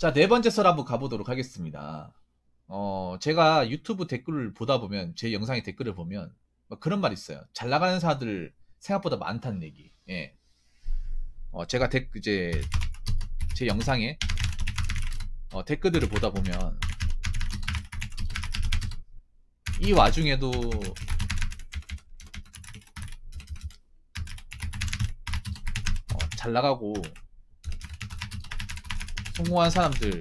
자, 네 번째 썰 한번 가보도록 하겠습니다. 제가 유튜브 댓글을 보다 보면, 제 영상의 댓글을 보면, 뭐 그런 말 있어요. 잘 나가는 사람들 생각보다 많다는 얘기. 예. 제가 이제, 제 영상에, 댓글들을 보다 보면, 이 와중에도, 잘 나가고, 성공한 사람들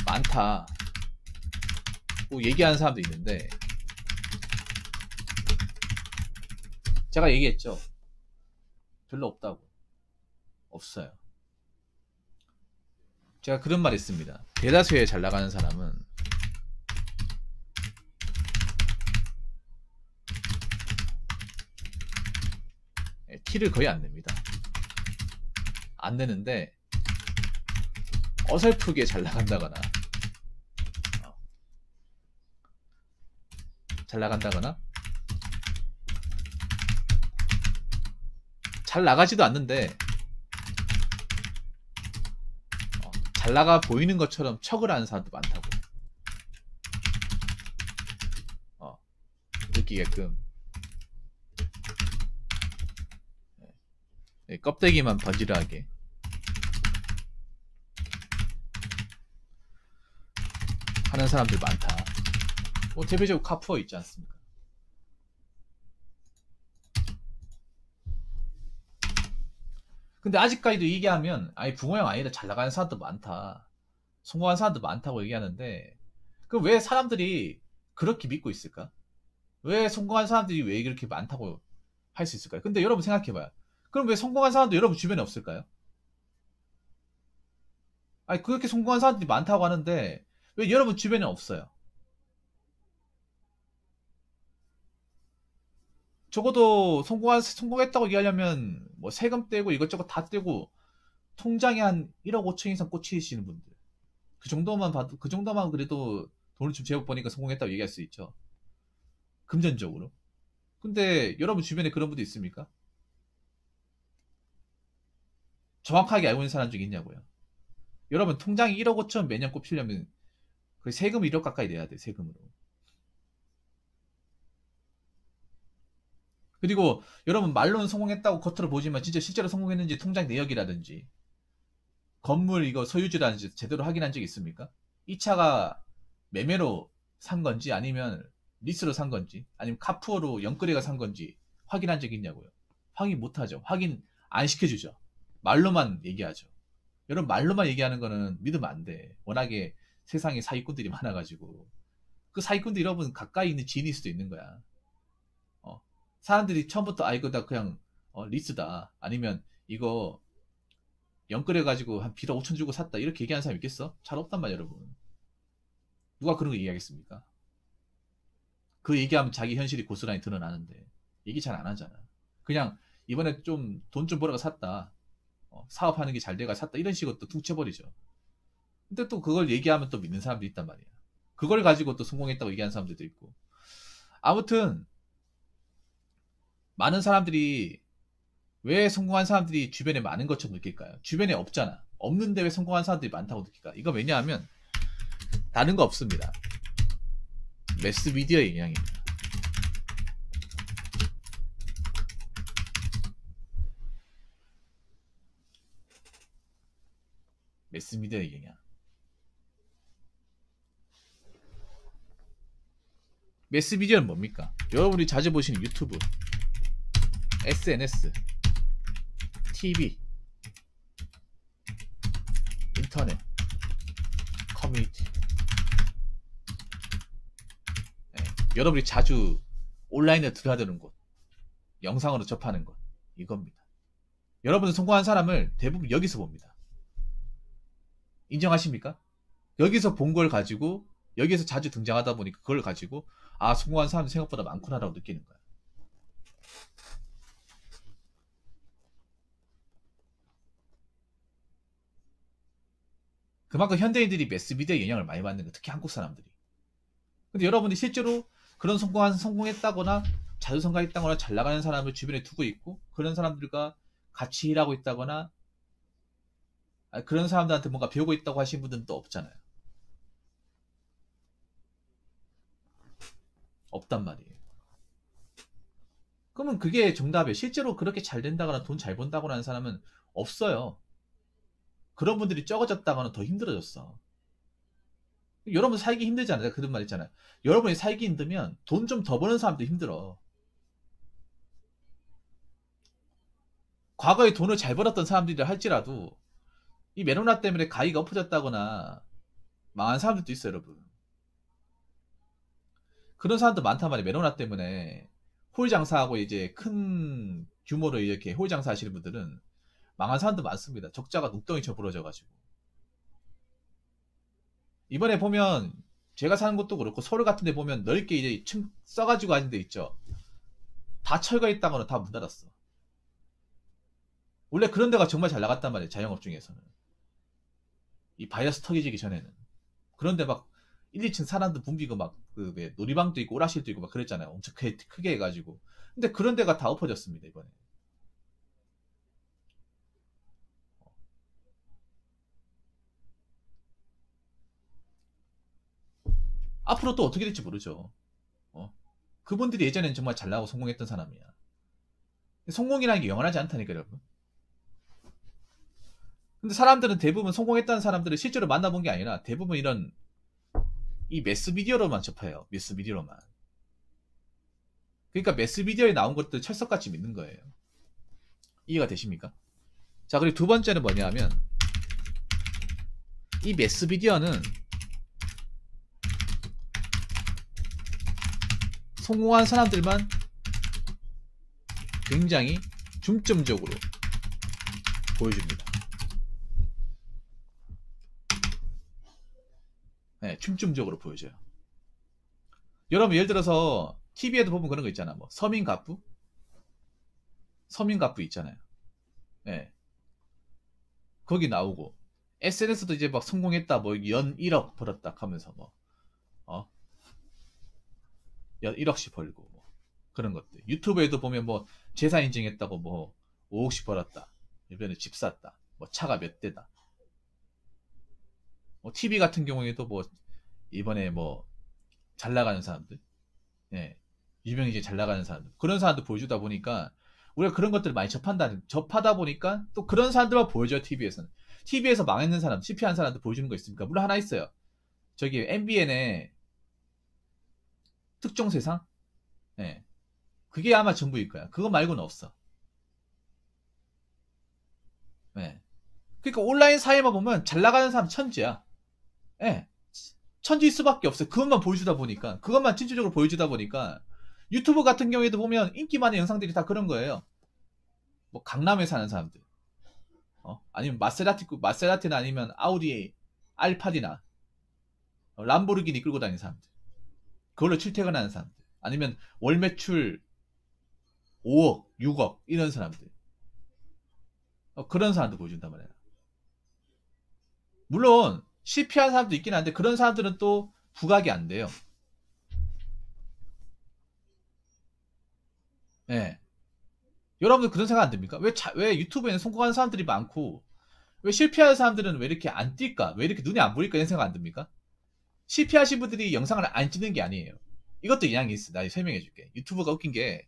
많다. 고 얘기하는 사람도 있는데, 제가 얘기했죠. 별로 없다고. 없어요. 제가 그런 말 했습니다. 대다수의 잘 나가는 사람은 티를 거의 안 냅니다. 안 내는데 어설프게 잘 나간다거나 잘 나가지도 않는데 잘 나가 보이는 것처럼 척을 하는 사람도 많다고. 느끼게끔 껍데기만 번지르하게 하는 사람들 많다. 뭐 대표적으로 카푸어 있지 않습니까? 근데 아직까지도 얘기하면 아니 붕어형 아니다, 잘 나가는 사람도 많다, 성공한 사람도 많다고 얘기하는데, 그럼 왜 사람들이 그렇게 믿고 있을까? 왜 성공한 사람들이 왜 그렇게 많다고 할 수 있을까요? 근데 여러분 생각해봐요. 그럼 왜 성공한 사람도 여러분 주변에 없을까요? 아니 그렇게 성공한 사람들이 많다고 하는데 왜 여러분 주변에 없어요? 적어도 성공했다고 얘기하려면 뭐 세금 떼고 이것저것 다 떼고 통장에 한 1억 5천 이상 꽂히시는 분들, 그 정도만 봐도, 그 정도만 그래도 돈을 좀 제법 버니까 성공했다고 얘기할 수 있죠. 금전적으로. 근데 여러분 주변에 그런 분도 있습니까? 정확하게 알고 있는 사람 중에 있냐고요. 여러분 통장에 1억 5천 매년 꼽히려면 그 세금 1억 가까이 내야 돼, 세금으로. 그리고 여러분 말로는 성공했다고 겉으로 보지만 진짜 실제로 성공했는지 통장 내역이라든지 건물 이거 소유주라든지 제대로 확인한 적 있습니까? 이 차가 매매로 산 건지 아니면 리스로 산 건지 아니면 카푸어로 영끌이가 산 건지 확인한 적 있냐고요. 확인 못하죠. 확인 안 시켜주죠. 말로만 얘기하죠. 여러분 말로만 얘기하는 거는 믿으면 안 돼. 워낙에 세상에 사기꾼들이 많아가지고. 그 사기꾼들 여러분 가까이 있는 지인일 수도 있는 거야. 사람들이 처음부터 아 이거 다 그냥 리스다, 아니면 이거 영끌해가지고 한 비라 5천 주고 샀다, 이렇게 얘기하는 사람 있겠어? 잘 없단 말이야 여러분. 누가 그런 거 얘기하겠습니까? 그 얘기하면 자기 현실이 고스란히 드러나는데 얘기 잘 안 하잖아. 그냥 이번에 좀 돈 좀 벌어가 샀다, 사업하는 게 잘 돼가 샀다, 이런 식으로 또 퉁쳐버리죠. 근데 또 그걸 얘기하면 또 믿는 사람도 있단 말이야. 그걸 가지고 또 성공했다고 얘기하는 사람들도 있고. 아무튼 많은 사람들이, 왜 성공한 사람들이 주변에 많은 것처럼 느낄까요? 주변에 없잖아. 없는데 왜 성공한 사람들이 많다고 느낄까? 이거 왜냐하면 다른 거 없습니다. 매스미디어의 영향입니다. 매스미디어의 영향. 매스미디어는 뭡니까? 여러분이 자주 보시는 유튜브, SNS, TV, 인터넷, 커뮤니티. 네. 여러분이 자주 온라인에 들어가는 곳, 영상으로 접하는 곳, 이겁니다. 여러분은 성공한 사람을 대부분 여기서 봅니다. 인정하십니까? 여기서 본 걸 가지고, 여기서 자주 등장하다 보니까 그걸 가지고 아 성공한 사람이 생각보다 많구나라고 느끼는 거야. 그만큼 현대인들이 매스미디어의 영향을 많이 받는 거야, 특히 한국 사람들이. 근데 여러분이 실제로 그런 성공했다거나 자주 성공했다거나 잘 나가는 사람을 주변에 두고 있고, 그런 사람들과 같이 일하고 있다거나 그런 사람들한테 뭔가 배우고 있다고 하신 분들은 또 없잖아요. 없단 말이에요. 그러면 그게 정답이에요. 실제로 그렇게 잘 된다거나 돈 잘 번다거나 하는 사람은 없어요. 그런 분들이 적어졌다거나 더 힘들어졌어. 여러분 살기 힘들잖아요. 그런 말 있잖아요. 여러분이 살기 힘들면 돈 좀 더 버는 사람도 힘들어. 과거에 돈을 잘 벌었던 사람들이 할지라도 이 메로나 때문에 가게가 엎어졌다거나 망한 사람들도 있어요, 여러분. 그런 사람도 많단 말이에요. 메로나 때문에 홀 장사하고 이제 큰 규모로 이렇게 홀 장사 하시는 분들은 망한 사람도 많습니다. 적자가 눈덩이 쳐 부러져가지고. 이번에 보면 제가 사는 곳도 그렇고 서울 같은 데 보면 넓게 이제 층 써가지고 하는 데 있죠. 다 철거했다거나 다 문 닫았어. 원래 그런 데가 정말 잘 나갔단 말이에요. 자영업 중에서는. 이 바이러스 터지기 전에는. 그런데 막 1, 2층 사람들 붐비고 막 그 놀이방도 있고 오락실도 있고 막 그랬잖아요. 엄청 크게 해가지고. 근데 그런 데가 다 엎어졌습니다, 이번에. 앞으로 또 어떻게 될지 모르죠. 어? 그분들이 예전엔 정말 잘 나가고 성공했던 사람이야. 성공이라는 게 영원하지 않다니까, 여러분. 근데 사람들은 대부분 성공했다는 사람들을 실제로 만나본 게 아니라 대부분 이런 이 매스미디어로만 접해요. 매스미디어로만. 그러니까 매스미디어에 나온 것들 철석같이 믿는 거예요. 이해가 되십니까? 자, 그리고 두 번째는 뭐냐 하면 이 매스미디어는 성공한 사람들만 굉장히 중점적으로 보여줍니다. 네, 중점적으로 보여줘요. 여러분 예를 들어서 TV에도 보면 그런 거 있잖아. 뭐 서민가부? 서민가부 있잖아요. 네, 거기 나오고 SNS도 이제 막 성공했다. 뭐 연 1억 벌었다 하면서 뭐 어? 연 1억씩 벌고 뭐 그런 것들. 유튜브에도 보면 뭐 재산 인증했다고 뭐 5억씩 벌었다. 이번에 집 샀다. 뭐 차가 몇 대다. 뭐 TV 같은 경우에도 뭐 이번에 뭐 잘 나가는 사람들, 예, 유명해지 잘 나가는 사람들, 그런 사람들 보여주다 보니까 우리가 그런 것들을 많이 접하다 보니까 또 그런 사람들만 보여줘요, TV에서는. TV에서 망했는 사람, 실패한 사람들 보여주는 거 있습니까? 물론 하나 있어요. 저기 MBN의 특종 세상? 예. 그게 아마 전부일 거야. 그거 말고는 없어. 예. 그러니까 온라인 사회만 보면 잘 나가는 사람 천지야. 예. 천지일 수밖에 없어요. 그것만 보여주다 보니까. 그것만 진취적으로 보여주다 보니까. 유튜브 같은 경우에도 보면 인기 많은 영상들이 다 그런 거예요. 뭐 강남에 사는 사람들. 아니면 마세라티나 아니면 아우디 알파디나 람보르기니 끌고 다니는 사람들. 그걸로 출퇴근하는 사람들. 아니면 월 매출 5억, 6억 이런 사람들. 그런 사람들 보여준단 말이야. 물론 실패한 사람도 있긴 한데 그런 사람들은 또 부각이 안 돼요. 예. 여러분들 그런 생각 안 듭니까? 왜 유튜브에는 성공하는 사람들이 많고 왜 실패하는 사람들은 왜 이렇게 안 뛸까? 왜 이렇게 눈에 안 보일까? 이런 생각 안 듭니까? 실패하신 분들이 영상을 안 찍는 게 아니에요. 이것도 영향이 있어. 나 설명해 줄게. 유튜브가 웃긴 게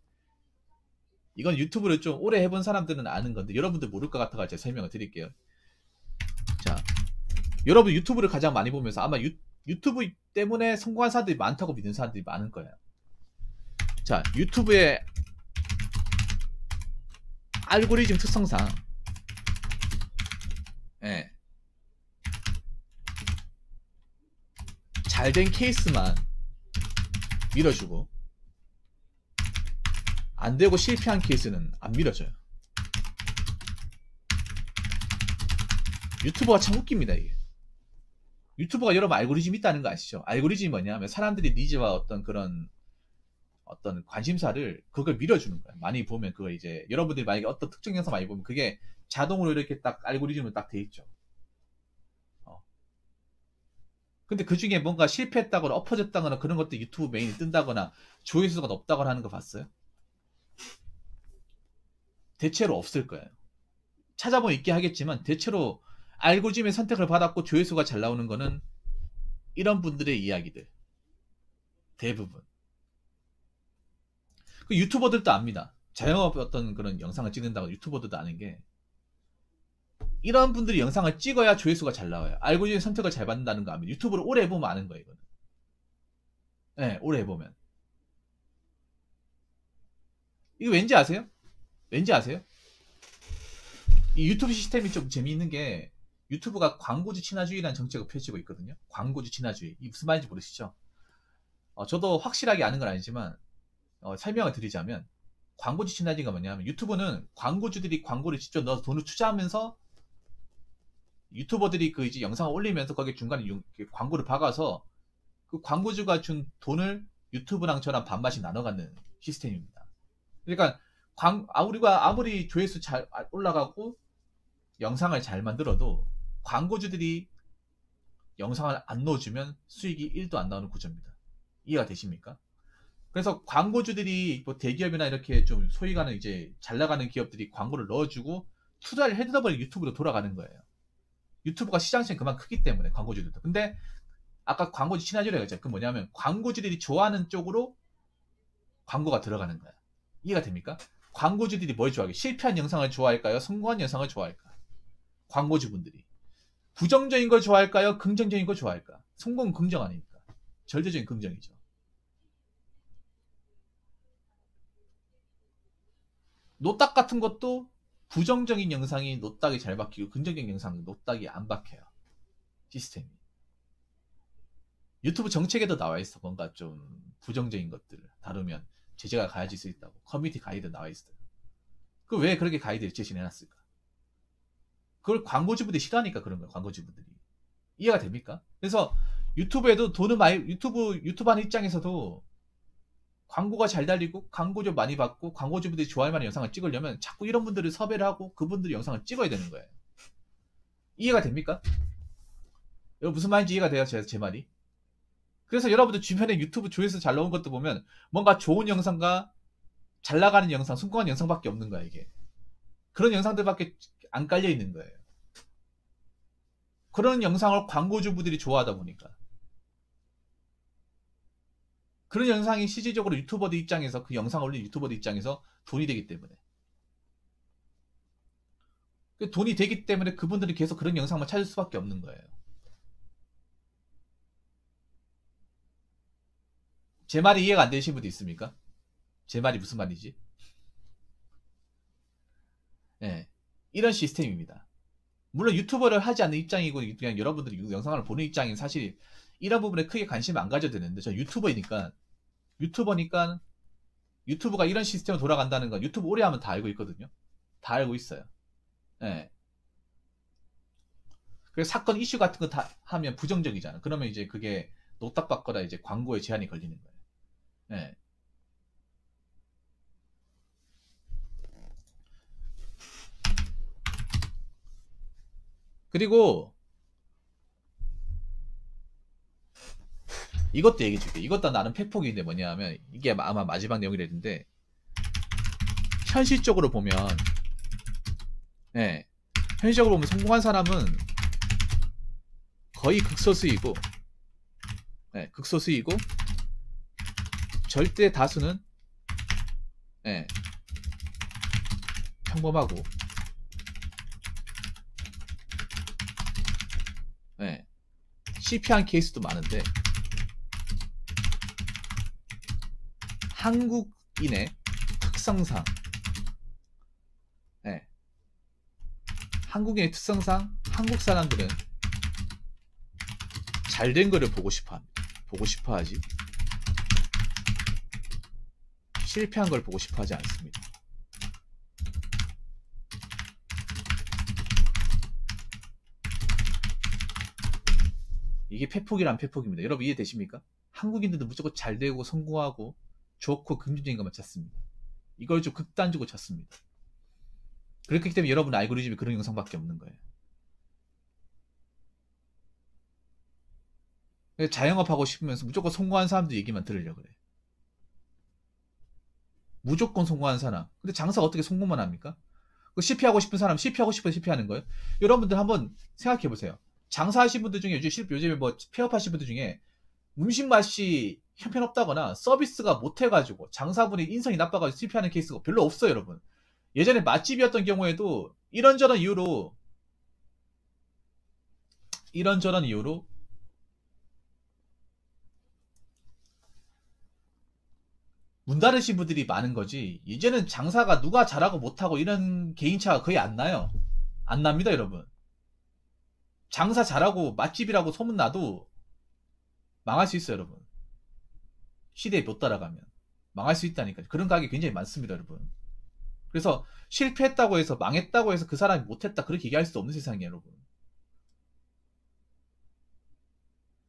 이건 유튜브를 좀 오래 해본 사람들은 아는 건데 여러분들 모를 것 같아서 제가 설명을 드릴게요. 자, 여러분 유튜브를 가장 많이 보면서 아마 유튜브 때문에 성공한 사람들이 많다고 믿는 사람들이 많을 거예요. 자, 유튜브의 알고리즘 특성상 예, 잘된 케이스만 밀어주고 안 되고 실패한 케이스는 안 밀어줘요. 유튜버가 참 웃깁니다, 이게. 유튜버가 여러분 알고리즘 있다는 거 아시죠? 알고리즘이 뭐냐면 사람들이 니즈와 어떤 관심사를 그걸 밀어주는 거예요. 많이 보면 그거 이제 여러분들이 만약에 어떤 특정 영상 많이 보면 그게 자동으로 이렇게 딱 알고리즘으로 딱 돼 있죠. 어. 근데 그 중에 뭔가 실패했다거나 엎어졌다거나 그런 것도 유튜브 메인이 뜬다거나 조회수가 높다거나 하는 거 봤어요? 대체로 없을 거예요. 찾아보면 있긴 하겠지만 대체로 알고리즘의 선택을 받았고 조회수가 잘 나오는 거는 이런 분들의 이야기들. 대부분. 그 유튜버들도 압니다. 자영업 어떤 그런 영상을 찍는다고 유튜버들도 아는 게 이런 분들이 영상을 찍어야 조회수가 잘 나와요. 알고리즘 선택을 잘 받는다는 거 압니다. 유튜브를 오래 해보면 아는 거예요, 이거는. 네, 오래 해보면. 이거 왠지 아세요? 왠지 아세요? 이 유튜브 시스템이 좀 재미있는 게 유튜브가 광고주 친화주의라는 정책을 펼치고 있거든요. 광고주 친화주의. 이 무슨 말인지 모르시죠? 저도 확실하게 아는 건 아니지만 설명을 드리자면 광고주 친화주의가 뭐냐면 유튜브는 광고주들이 광고를 직접 넣어서 돈을 투자하면서 유튜버들이 그 이제 영상을 올리면서 거기 중간에 광고를 박아서 그 광고주가 준 돈을 유튜브랑 저랑 반반씩 나눠 갖는 시스템입니다. 그러니까 우리가 아무리 조회수 잘 올라가고 영상을 잘 만들어도 광고주들이 영상을 안 넣어주면 수익이 1도 안 나오는 구조입니다. 이해가 되십니까? 그래서 광고주들이 뭐 대기업이나 이렇게 좀 소위 가는 이제 잘 나가는 기업들이 광고를 넣어주고 투자를 해드려버리면 유튜브로 돌아가는 거예요. 유튜브가 시장성이 그만 크기 때문에 광고주들도. 근데 아까 광고주 친화주의라고 했죠. 그 뭐냐면 광고주들이 좋아하는 쪽으로 광고가 들어가는 거야. 이해가 됩니까? 광고주들이 뭘 좋아할까요? 실패한 영상을 좋아할까요? 성공한 영상을 좋아할까요? 광고주분들이. 부정적인 걸 좋아할까요? 긍정적인 걸 좋아할까? 성공은 긍정 아닙니까? 절대적인 긍정이죠. 노딱 같은 것도 부정적인 영상이 노딱이 잘 박히고 긍정적인 영상이 노딱이 안 박혀요. 시스템이. 유튜브 정책에도 나와 있어. 뭔가 좀 부정적인 것들을 다루면 제재가 가해질 수 있다고. 커뮤니티 가이드 나와 있어요. 그 왜 그렇게 가이드를 제시해놨을까? 그걸 광고주분들이 싫어하니까 그런 거예요. 광고주분들이. 이해가 됩니까? 그래서 유튜브에도 돈을 많이 유튜브 하는 입장에서도 광고가 잘 달리고 광고주 많이 받고 광고주분들이 좋아할 만한 영상을 찍으려면 자꾸 이런 분들을 섭외를 하고 그분들이 영상을 찍어야 되는 거예요. 이해가 됩니까? 여러분 무슨 말인지 이해가 돼요? 제 말이? 그래서 여러분들 주변에 유튜브 조회수 잘 나온 것도 보면 뭔가 좋은 영상과 잘 나가는 영상, 성공한 영상밖에 없는 거야 이게. 그런 영상들밖에 안 깔려 있는 거예요. 그런 영상을 광고주분들이 좋아하다 보니까 그런 영상이 실질적으로 유튜버들 입장에서 그 영상을 올린 유튜버들 입장에서 돈이 되기 때문에 그 돈이 되기 때문에 그분들이 계속 그런 영상만 찾을 수밖에 없는 거예요. 제 말이 이해가 안 되시는 분도 있습니까? 제 말이 무슨 말이지? 네, 이런 시스템입니다. 물론 유튜버를 하지 않는 입장이고 그냥 여러분들이 영상을 보는 입장인 사실 이런 부분에 크게 관심 안 가져도 되는데 저 유튜버니까 유튜브가 이런 시스템으로 돌아간다는 건 유튜브 오래 하면 다 알고 있거든요. 다 알고 있어요. 네. 그래서 사건 이슈 같은 거 다 하면 부정적이잖아. 그러면 이제 그게 노딱받거나 이제 광고에 제한이 걸리는 거예요. 네. 그리고 이것도 얘기해 줄게. 이것도 나는 팩폭인데 뭐냐면 이게 아마 마지막 내용이랬는데 현실적으로 보면 네, 현실적으로 보면 성공한 사람은 거의 극소수이고 네, 극소수이고 절대 다수는 네, 평범하고 네, 실패한 케이스도 많은데 한국인의 특성상 네, 한국인의 특성상 한국 사람들은 잘된 거를 보고 싶어 합니다. 보고 싶어 하지 실패한 걸 보고 싶어 하지 않습니다. 이게 팩폭이란 팩폭입니다. 여러분 이해되십니까? 한국인들도 무조건 잘 되고 성공하고 좋고 긍정적인 것만 찾습니다. 이걸 좀 극단적으로 찾습니다. 그렇기 때문에 여러분 알고리즘이 그런 영상밖에 없는 거예요. 자영업 하고 싶으면서 무조건 성공한 사람들 얘기만 들으려고 그래. 무조건 성공한 사람. 근데 장사가 어떻게 성공만 합니까? 그 실패하고 싶은 사람 실패하고 싶어 실패하는 거예요. 여러분들 한번 생각해 보세요. 장사하신 분들 중에 요즘에 뭐 폐업하신 분들 중에 음식 맛이 형편없다거나 서비스가 못해가지고 장사분이 인성이 나빠가지고 실패하는 케이스가 별로 없어요, 여러분. 예전에 맛집이었던 경우에도 이런저런 이유로 문 닫으신 분들이 많은 거지. 이제는 장사가 누가 잘하고 못하고 이런 개인차가 거의 안 나요. 안 납니다, 여러분. 장사 잘하고 맛집이라고 소문나도 망할 수 있어요, 여러분. 시대에 못 따라가면 망할 수 있다니까요. 그런 가게 굉장히 많습니다, 여러분. 그래서 실패했다고 해서 망했다고 해서 그 사람이 못했다 그렇게 얘기할 수 없는 세상이에요, 여러분.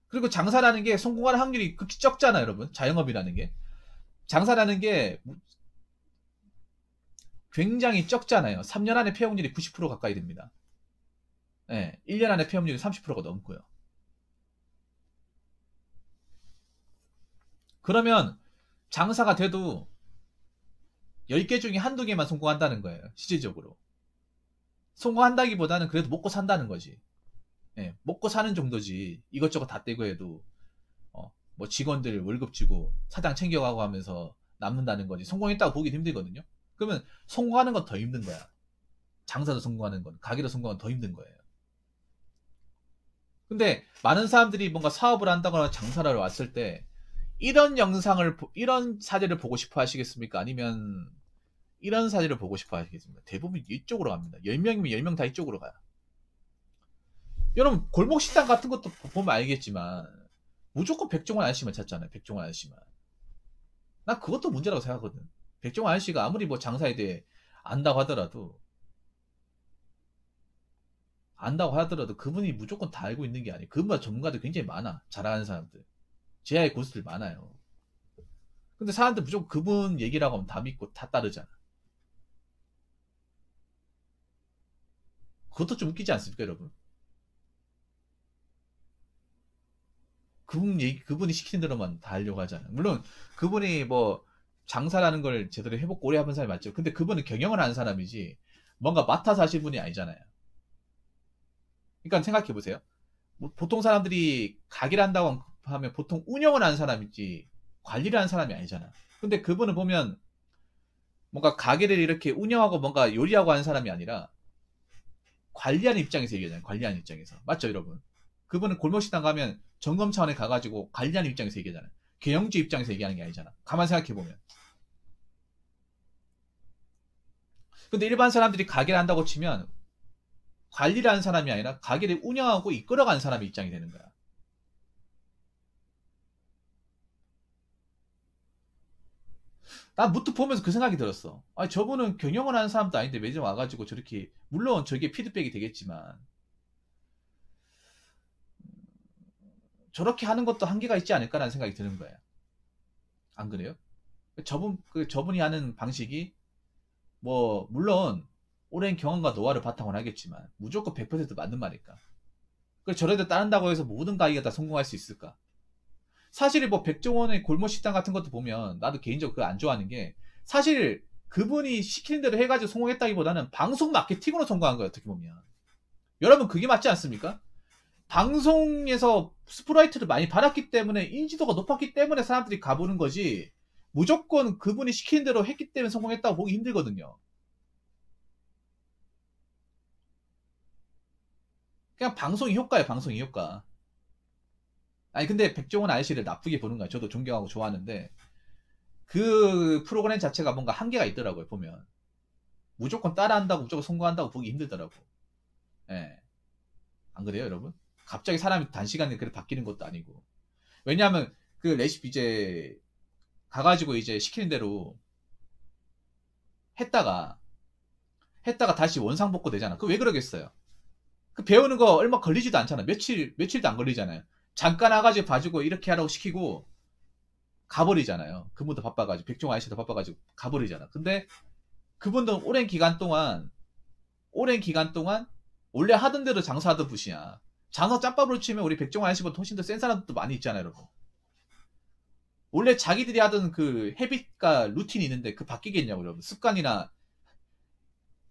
그리고 장사라는 게 성공할 확률이 극히 적잖아요, 여러분. 자영업이라는 게. 장사라는 게 굉장히 적잖아요. 3년 안에 폐업률이 90% 가까이 됩니다. 네, 1년 안에 폐업률이 30%가 넘고요. 그러면 장사가 돼도 10개 중에 한두 개만 성공한다는 거예요. 실질적으로. 성공한다기보다는 그래도 먹고 산다는 거지. 예, 먹고 사는 정도지. 이것저것 다 떼고 해도 뭐 직원들 월급 주고 사장 챙겨가고 하면서 남는다는 거지. 성공했다고 보기 힘들거든요. 그러면 성공하는 건 더 힘든 거야. 장사도 성공하는 건, 가게도 성공하는 건 더 힘든 거예요. 근데 많은 사람들이 뭔가 사업을 한다거나 장사를 하러 왔을 때 이런 사례를 보고 싶어 하시겠습니까? 아니면 이런 사례를 보고 싶어 하시겠습니까? 대부분 이쪽으로 갑니다. 10명이면 10명 다 이쪽으로 가요. 여러분 골목식당 같은 것도 보면 알겠지만 무조건 백종원 아저씨만 찾잖아요. 백종원 아저씨만. 나 그것도 문제라고 생각하거든. 백종원 아저씨가 아무리 뭐 장사에 대해 안다고 하더라도 그분이 무조건 다 알고 있는 게 아니에요. 그분보다 전문가들 굉장히 많아. 잘하는 사람들. 제야의 고수들 많아요. 근데 사람들 무조건 그분 얘기라고 하면 다 믿고 다 따르잖아. 그것도 좀 웃기지 않습니까, 여러분? 그분이 시키는 대로만 다 하려고 하잖아요. 물론 그분이 뭐 장사라는 걸 제대로 해보고 오래 해본 사람이 맞죠. 근데 그분은 경영을 하는 사람이지 뭔가 맡아서 하실 분이 아니잖아요. 그러니까 생각해 보세요. 뭐 보통 사람들이 가게를 한다고 하면 보통 운영을 하는 사람이지 관리를 하는 사람이 아니잖아. 근데 그분은 보면 뭔가 가게를 이렇게 운영하고 뭔가 요리하고 하는 사람이 아니라 관리하는 입장에서 얘기하잖아요. 관리하는 입장에서. 맞죠, 여러분? 그분은 골목식당 가면 점검 차원에 가가지고 관리하는 입장에서 얘기하잖아요. 경영주 입장에서 얘기하는 게 아니잖아. 가만 생각해보면. 근데 일반 사람들이 가게를 한다고 치면 관리를 하는 사람이 아니라 가게를 운영하고 이끌어가는 사람의 입장이 되는 거야. 난 무트 보면서 그 생각이 들었어. 아니, 저분은 경영을 하는 사람도 아닌데 매점 와가지고 저렇게, 물론 저게 피드백이 되겠지만, 저렇게 하는 것도 한계가 있지 않을까라는 생각이 드는 거야. 안 그래요? 저분이 하는 방식이, 뭐, 물론, 오랜 경험과 노하우를 바탕으로 하겠지만, 무조건 100% 맞는 말일까? 그 저래도 따른다고 해서 모든 가게가 다 성공할 수 있을까? 사실 뭐 백종원의 골목 식당 같은 것도 보면 나도 개인적으로 그거 안 좋아하는 게 사실 그분이 시키는 대로 해가지고 성공했다기보다는 방송 마케팅으로 성공한 거예요. 어떻게 보면 여러분 그게 맞지 않습니까? 방송에서 스프라이트를 많이 받았기 때문에 인지도가 높았기 때문에 사람들이 가보는 거지 무조건 그분이 시키는 대로 했기 때문에 성공했다고 보기 힘들거든요. 그냥 방송이 효과예요. 방송이 효과. 아니 근데 백종원 아저씨를 나쁘게 보는 거야. 저도 존경하고 좋아하는데 그 프로그램 자체가 뭔가 한계가 있더라고요. 보면 무조건 따라한다고 무조건 성공한다고 보기 힘들더라고. 예. 안 그래요, 여러분? 갑자기 사람이 단시간에 그렇게 바뀌는 것도 아니고. 왜냐하면 그 레시피 이제 가가지고 이제 시키는 대로 했다가 다시 원상복구 되잖아. 그 왜 그러겠어요? 그 배우는 거 얼마 걸리지도 않잖아. 며칠도 안 걸리잖아요. 잠깐 와가지고 봐주고 이렇게 하라고 시키고 가버리잖아요. 그분도 바빠가지고 백종원 아저씨도 바빠가지고 가버리잖아. 근데 그분도 오랜 기간 동안 원래 하던 대로 장사하던 분이야. 장사 짬밥으로 치면 우리 백종원 아저씨보다 훨씬 더 센 사람들도 많이 있잖아요, 여러분. 원래 자기들이 하던 그 헤빗과 루틴이 있는데 그 바뀌겠냐고, 여러분. 습관이나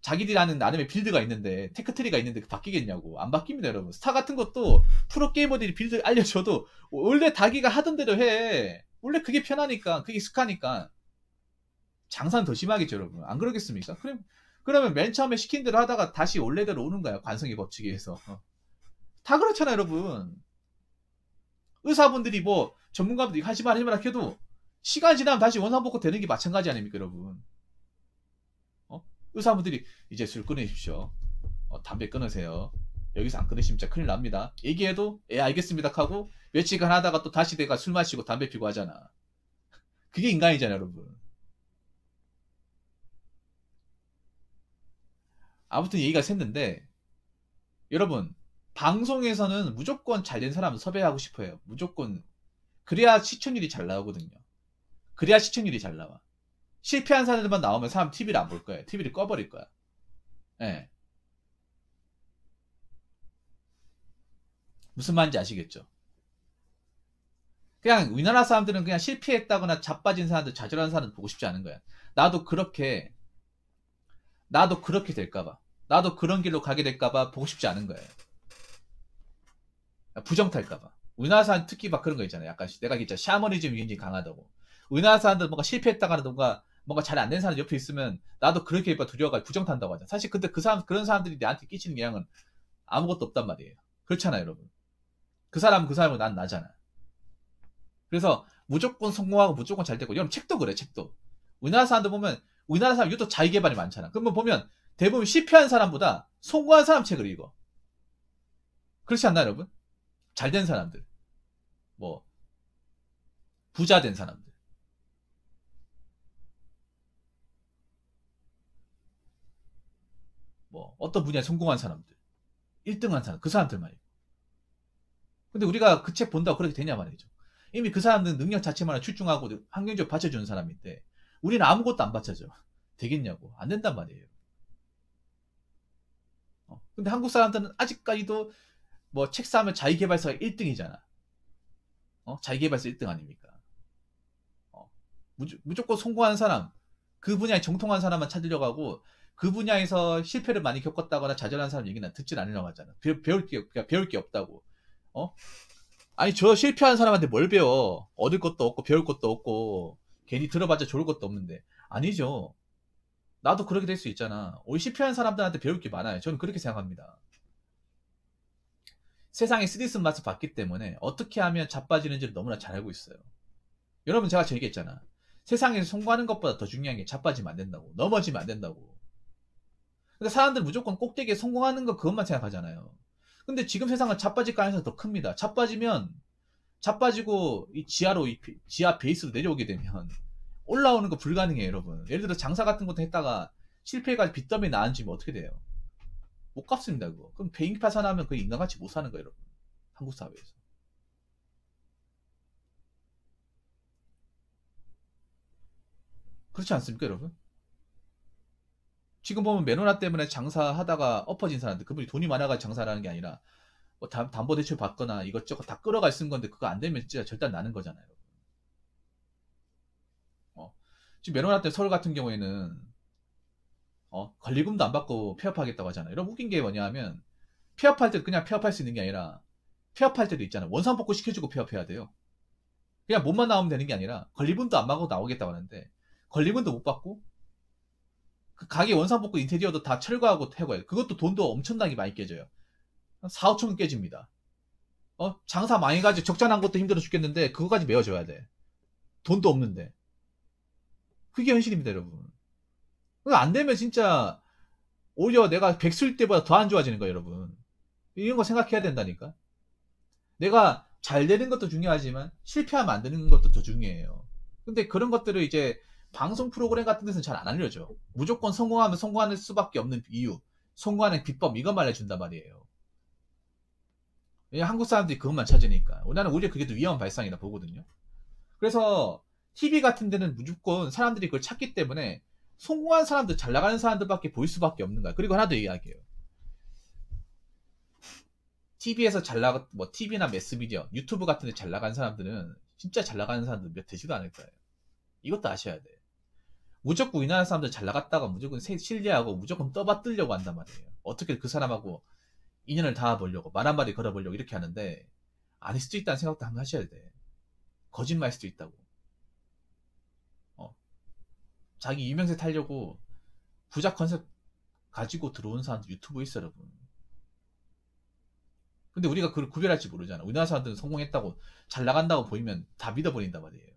자기들이 하는 나름의 빌드가 있는데, 테크트리가 있는데 바뀌겠냐고. 안 바뀝니다, 여러분. 스타 같은 것도 프로게이머들이 빌드 알려줘도 원래 자기가 하던 대로 해. 원래 그게 편하니까, 그게 익숙하니까. 장사는 더 심하겠죠, 여러분. 안 그러겠습니까? 그러면 맨 처음에 시킨 대로 하다가 다시 원래대로 오는 거야, 관성의 법칙에 의해서. 다 그렇잖아, 여러분. 의사분들이 뭐, 전문가분들이 하지마 해도, 시간 지나면 다시 원상복구 되는 게 마찬가지 아닙니까, 여러분? 의사분들이 이제 술 끊으십시오. 담배 끊으세요. 여기서 안 끊으시면 진짜 큰일 납니다. 얘기해도 예 알겠습니다 하고 며칠간 하다가 또 다시 내가 술 마시고 담배 피고 하잖아. 그게 인간이잖아, 여러분. 아무튼 얘기가 샜는데, 여러분, 방송에서는 무조건 잘된 사람을 섭외하고 싶어요. 무조건. 그래야 시청률이 잘 나오거든요. 그래야 시청률이 잘 나와. 실패한 사람들만 나오면 사람 TV를 안 볼 거예요. TV를 꺼버릴 거야. 예. 무슨 말인지 아시겠죠? 그냥 우리나라 사람들은 그냥 실패했다거나 자빠진 사람들, 좌절한 사람들 보고 싶지 않은 거야. 나도 그렇게 될까봐. 나도 그런 길로 가게 될까봐 보고 싶지 않은 거예요. 부정탈까봐. 우리나라 사람 특히 막 그런 거 있잖아요. 약간 내가 진짜 샤머니즘이 굉장히 강하다고. 우리나라 사람들 뭔가 실패했다거나 뭔가 잘 안 된 사람 옆에 있으면 나도 그렇게 두려워가지고 부정탄다고 하잖아. 사실 근데 그런 사람들이 나한테 끼치는 영향은 아무것도 없단 말이에요. 그렇잖아요, 여러분. 그 사람은 난 나잖아. 그래서 무조건 성공하고 무조건 잘 되고, 여러분 책도 그래, 책도. 우리나라 사람들 보면, 우리나라 사람 유독 자기개발이 많잖아. 그러면 보면 대부분 실패한 사람보다 성공한 사람 책을 읽어. 그렇지 않나요, 여러분? 잘 된 사람들. 뭐, 부자 된 사람들. 뭐, 어떤 분야에 성공한 사람들. 1등한 사람, 그 사람들만 읽어. 근데 우리가 그 책 본다고 그렇게 되냐 말이죠. 이미 그 사람들은 능력 자체만 출중하고 환경적으로 받쳐주는 사람인데, 우리는 아무것도 안 받쳐줘. 되겠냐고. 안 된단 말이에요. 근데 한국 사람들은 아직까지도 뭐 책 사면 자기개발서가 1등이잖아. 자기개발서 1등 아닙니까? 무조건 성공한 사람, 그 분야에 정통한 사람만 찾으려고 하고, 그 분야에서 실패를 많이 겪었다거나 좌절한 사람 얘기는 듣질 않으려고 하잖아. 배울 게 없다고. 어? 아니, 저 실패한 사람한테 뭘 배워? 얻을 것도 없고, 배울 것도 없고, 괜히 들어봤자 좋을 것도 없는데. 아니죠. 나도 그렇게 될 수 있잖아. 우리 실패한 사람들한테 배울 게 많아요. 저는 그렇게 생각합니다. 세상에 쓰디쓴 맛을 봤기 때문에 어떻게 하면 자빠지는지를 너무나 잘 알고 있어요. 여러분, 제가 저 얘기했잖아. 세상에서 성공하는 것보다 더 중요한 게 자빠지면 안 된다고. 넘어지면 안 된다고. 근데 사람들 무조건 꼭대기에 성공하는 거 그것만 생각하잖아요. 근데 지금 세상은 자빠질 가능성이 더 큽니다. 자빠지고 이 지하로, 지하 베이스로 내려오게 되면 올라오는 거 불가능해요, 여러분. 예를 들어 장사 같은 것도 했다가 실패해가지고 빚더미 나앉으면 어떻게 돼요? 못 갚습니다, 그거. 그럼 배임 파산하면 그 인간같이 못 사는 거예요, 여러분. 한국 사회에서. 그렇지 않습니까, 여러분? 지금 보면 메로나 때문에 장사하다가 엎어진 사람들, 그분이 돈이 많아가지고 장사를 하는 게 아니라, 뭐 담보대출 받거나 이것저것 다 끌어갈 쓴 건데, 그거 안 되면 진짜 절단 나는 거잖아요. 지금 메로나 때 서울 같은 경우에는, 권리금도 안 받고 폐업하겠다고 하잖아요. 여러분, 웃긴 게 뭐냐 하면, 폐업할 때 그냥 폐업할 수 있는 게 아니라, 폐업할 때도 있잖아요. 원상복구 시켜주고 폐업해야 돼요. 그냥 몸만 나오면 되는 게 아니라, 권리금도 안 받고 나오겠다고 하는데, 권리금도 못 받고, 그 가게 원상복구 인테리어도 다 철거하고 해고해요. 그것도 돈도 엄청나게 많이 깨져요. 4, 5천 원 깨집니다. 장사 많이 가지고 적자난 것도 힘들어 죽겠는데 그거까지 메워줘야 돼. 돈도 없는데. 그게 현실입니다, 여러분. 그거 안 되면 진짜 오히려 내가 백수일 때보다 더 안 좋아지는 거예요, 여러분. 이런 거 생각해야 된다니까. 내가 잘 되는 것도 중요하지만 실패하면 안 되는 것도 더 중요해요. 근데 그런 것들을 이제 방송 프로그램 같은 데서는 잘 안 알려줘. 무조건 성공하면 성공하는 수밖에 없는 이유, 성공하는 비법 이것만 알려준단 말이에요. 한국 사람들이 그것만 찾으니까. 나는 오히려 그게 더 위험한 발상이라 보거든요. 그래서 TV 같은 데는 무조건 사람들이 그걸 찾기 때문에 성공한 사람들, 잘 나가는 사람들밖에 보일 수밖에 없는 거야. 그리고 하나 더 이야기해요. TV에서 뭐 TV나 매스미디어, 유튜브 같은 데 잘 나가는 사람들은 진짜 잘 나가는 사람들 몇 되지도 않을 거예요. 이것도 아셔야 돼. 무조건 우리나라 사람들 잘 나갔다가 무조건 신뢰하고 무조건 떠받들려고 한단 말이에요. 어떻게 그 사람하고 인연을 닿아보려고 말 한마디 걸어보려고 이렇게 하는데 아닐 수도 있다는 생각도 한번 하셔야 돼. 거짓말일 수도 있다고. 자기 유명세 타려고 부자 컨셉 가지고 들어온 사람들 유튜브에 있어 여러분. 근데 우리가 그걸 구별할 줄 모르잖아. 우리나라 사람들은 성공했다고 잘 나간다고 보이면 다 믿어버린단 말이에요.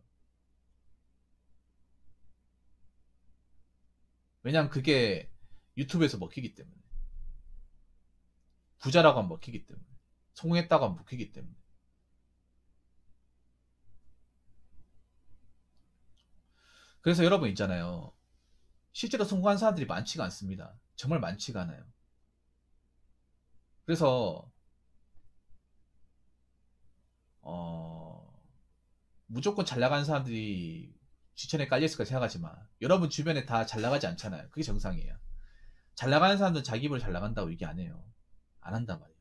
왜냐면 그게 유튜브에서 먹히기 때문에. 부자라고 하면 먹히기 때문에. 성공했다고 하면 먹히기 때문에. 그래서 여러분 있잖아요. 실제로 성공한 사람들이 많지가 않습니다. 정말 많지가 않아요. 그래서 무조건 잘 나가는 사람들이 지천에 깔려있을 거라 생각하지 마. 여러분 주변에 다 잘 나가지 않잖아요. 그게 정상이에요. 잘 나가는 사람들은 자기 입으로 잘 나간다고 얘기 안 해요. 안 한단 말이에요.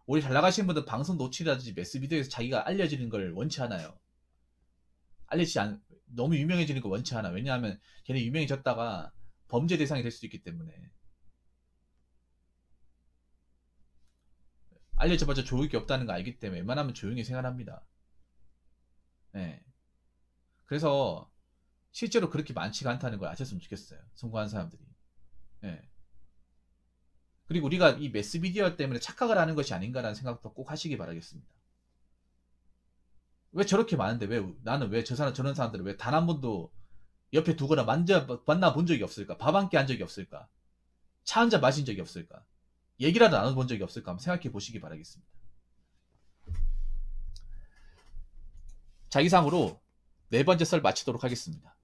우리 잘 나가시는 분들 방송 노출이라든지 매스비디오에서 자기가 알려지는 걸 원치 않아요. 너무 유명해지는 거 원치 않아. 왜냐하면 걔네 유명해졌다가 범죄 대상이 될 수도 있기 때문에. 알려져봤자 좋을 게 없다는 거 알기 때문에 웬만하면 조용히 생활합니다. 네. 그래서 실제로 그렇게 많지가 않다는 걸 아셨으면 좋겠어요. 성공한 사람들이. 네. 그리고 우리가 이 매스미디어 때문에 착각을 하는 것이 아닌가라는 생각도 꼭 하시기 바라겠습니다. 왜 저렇게 많은데 나는 왜 저런 사람들을 왜 단 한 번도 옆에 두거나 만나본 적이 없을까? 밥 한 끼 한 적이 없을까? 차 한 잔 마신 적이 없을까? 얘기라도 나눠본 적이 없을까? 한번 생각해 보시기 바라겠습니다. 자, 이상으로 네 번째 썰 마치도록 하겠습니다.